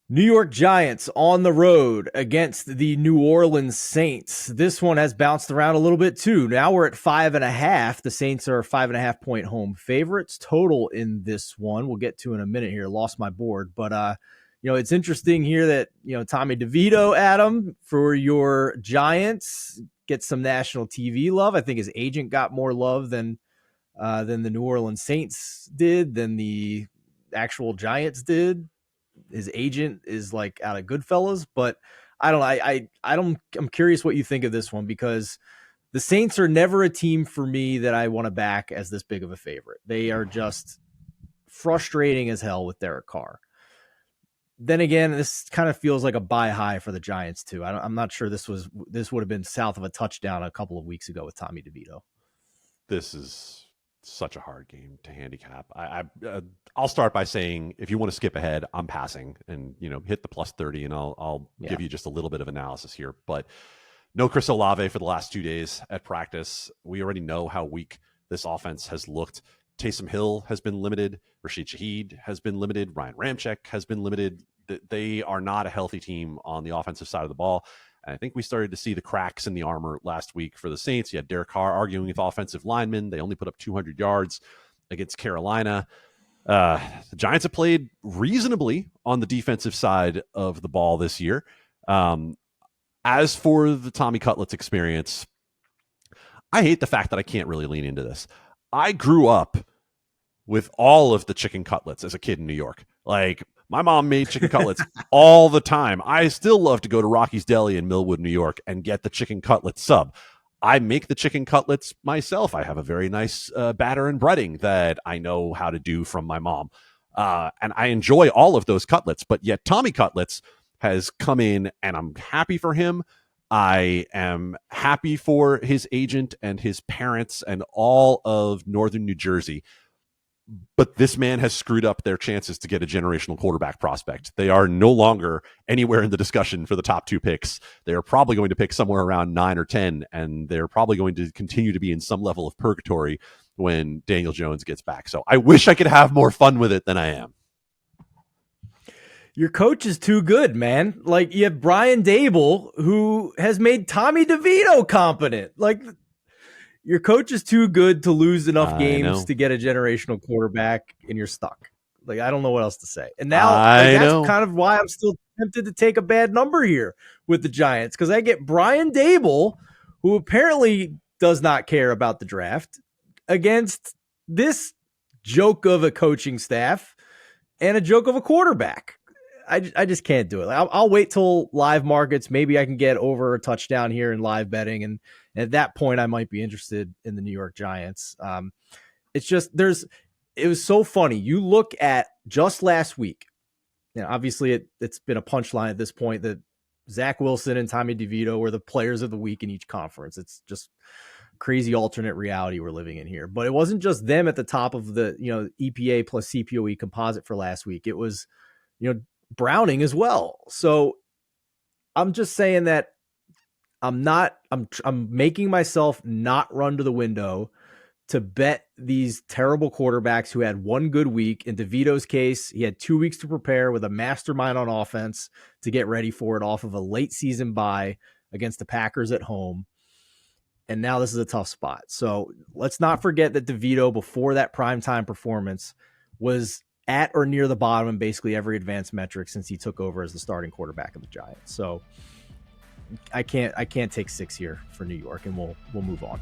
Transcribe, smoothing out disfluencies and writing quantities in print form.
New York Giants on the road against the New Orleans Saints. This one has bounced around a little bit too. Now we're at 5.5. The Saints are 5.5 point home favorites total in this one. We'll get to in a minute here. Lost my board, but it's interesting here that Tommy DeVito, Adam, for your Giants gets some national TV love. I think his agent got more love than the New Orleans Saints did, than the actual Giants did. His agent is like out of Goodfellas, but I don't. I don't. I'm curious what you think of this one, because the Saints are never a team for me that I want to back as this big of a favorite. They are just frustrating as hell with Derek Carr. Then again, this kind of feels like a buy high for the Giants too. I'm not sure this would have been south of a touchdown a couple of weeks ago with Tommy DeVito. This is such a hard game to handicap. I'll start by saying, if you want to skip ahead, I'm passing, and hit the plus 30, and I'll give you just a little bit of analysis here. But no Chris Olave for the last 2 days at practice. We already know how weak this offense has looked. Taysom Hill has been limited. Rashid Shaheed has been limited. Ryan Ramczyk has been limited. They are not a healthy team on the offensive side of the ball. And I think we started to see the cracks in the armor last week for the Saints. You had Derek Carr arguing with offensive linemen. They only put up 200 yards against Carolina. The Giants have played reasonably on the defensive side of the ball this year. As for the Tommy Cutlets experience, I hate the fact that I can't really lean into this. I grew up with all of the chicken cutlets as a kid in New York. Like, my mom made chicken cutlets all the time. I still love to go to Rocky's Deli in Millwood, New York, and get the chicken cutlet sub. I make the chicken cutlets myself. I have a very nice batter and breading that I know how to do from my mom. And I enjoy all of those cutlets, but yet Tommy Cutlets has come in, and I'm happy for him. I am happy for his agent and his parents and all of Northern New Jersey. But this man has screwed up their chances to get a generational quarterback prospect. They are no longer anywhere in the discussion for the top 2 picks. They are probably going to pick somewhere around 9 or 10, and they're probably going to continue to be in some level of purgatory when Daniel Jones gets back. So I wish I could have more fun with it than I am. Your coach is too good, man. Like, you have Brian Dable, who has made Tommy DeVito competent. Like, your coach is too good to lose enough games to get a generational quarterback, and you're stuck. Like, I don't know what else to say. And now that's kind of why I'm still tempted to take a bad number here with the Giants, because I get Brian Dable, who apparently does not care about the draft, against this joke of a coaching staff and a joke of a quarterback. I just can't do it. I'll wait till live markets. Maybe I can get over a touchdown here in live betting, and at that point, I might be interested in the New York Giants. It's just it was so funny. You look at just last week. Obviously, it's been a punchline at this point that Zach Wilson and Tommy DeVito were the players of the week in each conference. It's just crazy alternate reality we're living in here. But it wasn't just them at the top of the EPA plus CPOE composite for last week. It was Browning as well. So I'm just saying that I'm making myself not run to the window to bet these terrible quarterbacks who had one good week. In DeVito's case, he had 2 weeks to prepare with a mastermind on offense to get ready for it off of a late season bye against the Packers at home. And now this is a tough spot. So let's not forget that DeVito, before that primetime performance, was at or near the bottom in basically every advanced metric since he took over as the starting quarterback of the Giants. So I can't take 6 here for New York, and we'll move on.